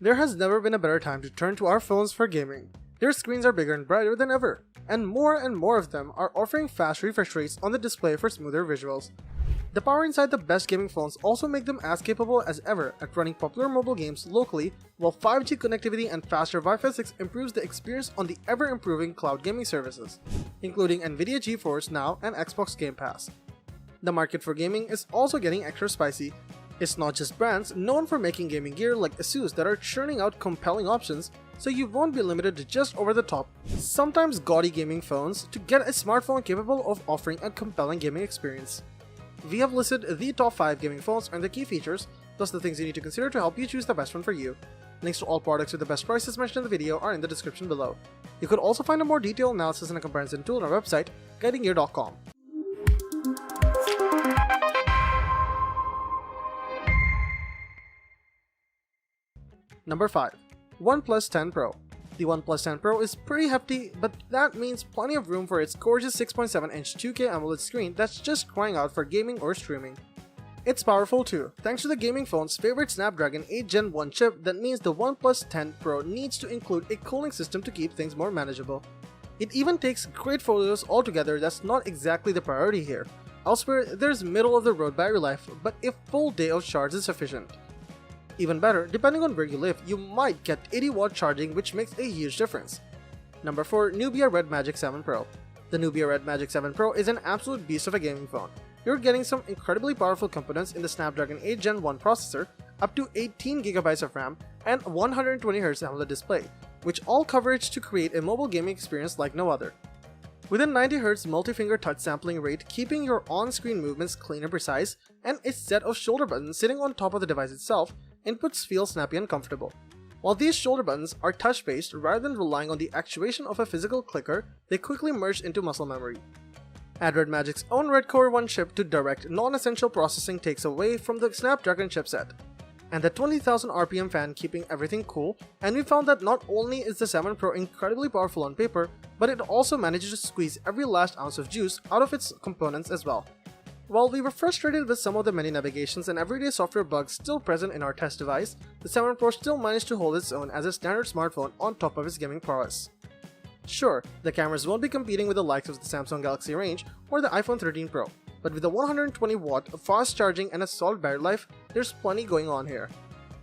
There has never been a better time to turn to our phones for gaming. Their screens are bigger and brighter than ever, and more of them are offering fast refresh rates on the display for smoother visuals. The power inside the best gaming phones also make them as capable as ever at running popular mobile games locally, while 5G connectivity and faster Wi-Fi 6 improves the experience on the ever-improving cloud gaming services, including Nvidia GeForce Now and Xbox Game Pass. The market for gaming is also getting extra spicy. It's not just brands known for making gaming gear like ASUS that are churning out compelling options, so you won't be limited to just over-the-top, sometimes gaudy gaming phones to get a smartphone capable of offering a compelling gaming experience. We have listed the top 5 gaming phones and the key features, plus the things you need to consider to help you choose the best one for you. Links to all products with the best prices mentioned in the video are in the description below. You could also find a more detailed analysis and a comparison tool on our website, guidinggear.com. Number 5. OnePlus 10 Pro. The OnePlus 10 Pro is pretty hefty, but that means plenty of room for its gorgeous 6.7-inch 2K AMOLED screen that's just crying out for gaming or streaming. It's powerful too, thanks to the gaming phone's favorite Snapdragon 8 Gen 1 chip. That means the OnePlus 10 Pro needs to include a cooling system to keep things more manageable. It even takes great photos altogether. That's not exactly the priority here. Elsewhere, there's middle-of-the-road battery life, but a full day of charge is sufficient. Even better, depending on where you live, you might get 80-watt charging, which makes a huge difference. Number 4. Nubia Red Magic 7 Pro. The Nubia Red Magic 7 Pro is an absolute beast of a gaming phone. You're getting some incredibly powerful components in the Snapdragon 8 Gen 1 processor, up to 18GB of RAM, and 120Hz AMOLED display, which all coverage to create a mobile gaming experience like no other. With a 90Hz multi-finger touch sampling rate keeping your on-screen movements clean and precise, and a set of shoulder buttons sitting on top of the device itself, inputs feel snappy and comfortable. While these shoulder buttons are touch-based rather than relying on the actuation of a physical clicker, they quickly merge into muscle memory. Add Red Magic's own Red Core 1 chip to direct non-essential processing takes away from the Snapdragon chipset, and the 20,000 RPM fan keeping everything cool, and we found that not only is the 7 Pro incredibly powerful on paper, but it also manages to squeeze every last ounce of juice out of its components as well. While we were frustrated with some of the many navigations and everyday software bugs still present in our test device, the 7 Pro still managed to hold its own as a standard smartphone on top of its gaming prowess. Sure, the cameras won't be competing with the likes of the Samsung Galaxy range or the iPhone 13 Pro, but with a 120-watt fast charging and a solid battery life, there's plenty going on here.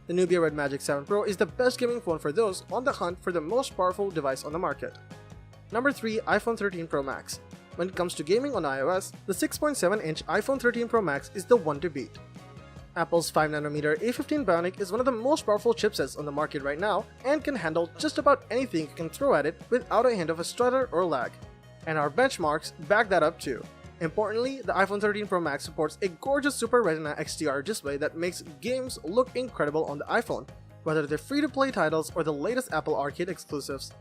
The Nubia Red Magic 7 Pro is the best gaming phone for those on the hunt for the most powerful device on the market. Number 3. iPhone 13 Pro Max. When it comes to gaming on iOS, the 6.7-inch iPhone 13 Pro Max is the one to beat. Apple's 5nm A15 Bionic is one of the most powerful chipsets on the market right now and can handle just about anything you can throw at it without a hint of a stutter or lag. And our benchmarks back that up too. Importantly, the iPhone 13 Pro Max supports a gorgeous Super Retina XDR display that makes games look incredible on the iPhone, whether they're free-to-play titles or the latest Apple Arcade exclusives.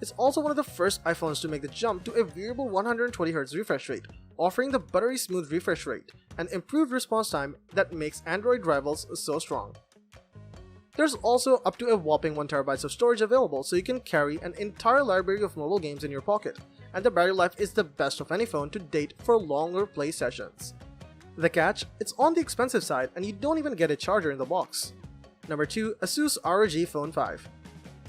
It's also one of the first iPhones to make the jump to a variable 120Hz refresh rate, offering the buttery smooth refresh rate and improved response time that makes Android rivals so strong. There's also up to a whopping 1TB of storage available, so you can carry an entire library of mobile games in your pocket, and the battery life is the best of any phone to date for longer play sessions. The catch? It's on the expensive side and you don't even get a charger in the box. Number 2. ASUS ROG Phone 5.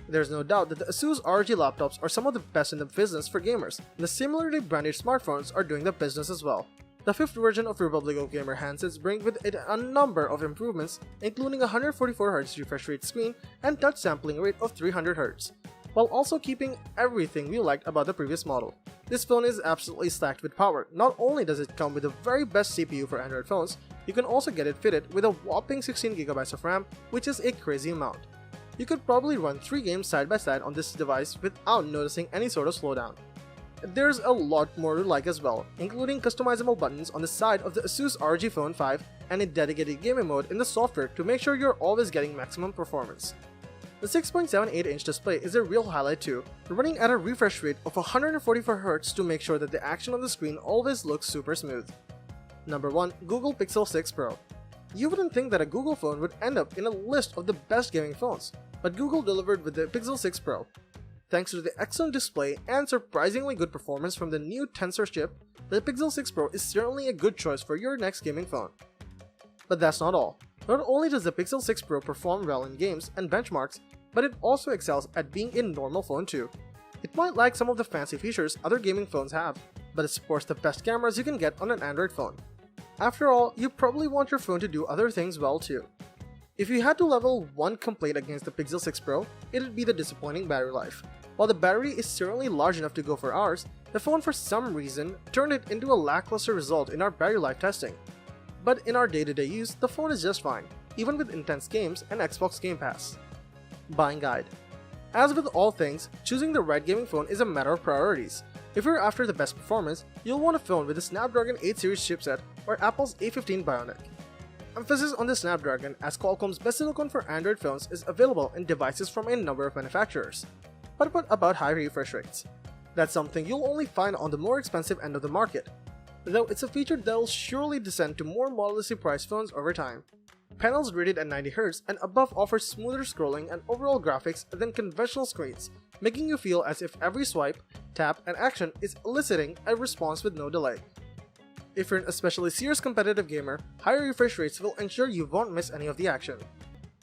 There's no doubt that the ASUS ROG laptops are some of the best in the business for gamers, and the similarly branded smartphones are doing the business as well. The 5th version of Republic of Gamer handsets bring with it a number of improvements, including a 144Hz refresh rate screen and touch sampling rate of 300Hz, while also keeping everything we liked about the previous model. This phone is absolutely stacked with power. Not only does it come with the very best CPU for Android phones, you can also get it fitted with a whopping 16GB of RAM, which is a crazy amount. You could probably run 3 games side by side on this device without noticing any sort of slowdown. There's a lot more to like as well, including customizable buttons on the side of the ASUS ROG Phone 5 and a dedicated gaming mode in the software to make sure you're always getting maximum performance. The 6.78-inch display is a real highlight too, running at a refresh rate of 144Hz to make sure that the action on the screen always looks super smooth. Number 1. Google Pixel 6 Pro. You wouldn't think that a Google phone would end up in a list of the best gaming phones, but Google delivered with the Pixel 6 Pro. Thanks to the excellent display and surprisingly good performance from the new Tensor chip, the Pixel 6 Pro is certainly a good choice for your next gaming phone. But that's not all. Not only does the Pixel 6 Pro perform well in games and benchmarks, but it also excels at being a normal phone too. It might lack some of the fancy features other gaming phones have, but it supports the best cameras you can get on an Android phone. After all, you probably want your phone to do other things well too. If you had to level one complaint against the Pixel 6 Pro, it'd be the disappointing battery life. While the battery is certainly large enough to go for hours, the phone for some reason turned it into a lackluster result in our battery life testing. But in our day-to-day use, the phone is just fine, even with intense games and Xbox Game Pass. Buying guide. As with all things, choosing the right gaming phone is a matter of priorities. If you're after the best performance, you'll want a phone with the Snapdragon 8 series chipset or Apple's A15 Bionic. Emphasis on the Snapdragon, as Qualcomm's best silicon for Android phones is available in devices from a number of manufacturers. But what about high refresh rates? That's something you'll only find on the more expensive end of the market, though it's a feature that'll surely descend to more modestly priced phones over time. Panels rated at 90Hz and above offer smoother scrolling and overall graphics than conventional screens, making you feel as if every swipe, tap, and action is eliciting a response with no delay. If you're an especially serious competitive gamer, higher refresh rates will ensure you won't miss any of the action.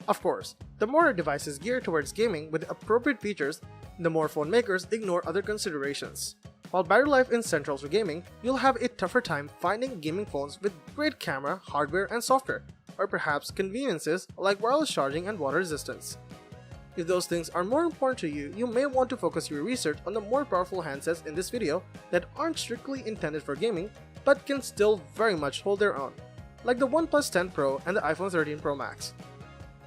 Of course, the more a device is geared towards gaming with appropriate features, the more phone makers ignore other considerations. While battery life is central to gaming, you'll have a tougher time finding gaming phones with great camera, hardware, and software, or perhaps conveniences like wireless charging and water resistance. If those things are more important to you, you may want to focus your research on the more powerful handsets in this video that aren't strictly intended for gaming, but can still very much hold their own, like the OnePlus 10 Pro and the iPhone 13 Pro Max.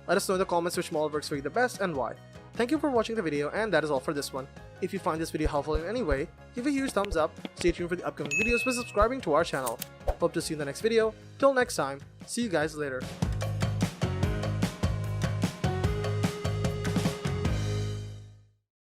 Let us know in the comments which model works for you the best and why. Thank you for watching the video, and that is all for this one. If you find this video helpful in any way, give a huge thumbs up, stay tuned for the upcoming videos by subscribing to our channel. Hope to see you in the next video. Till next time, see you guys later.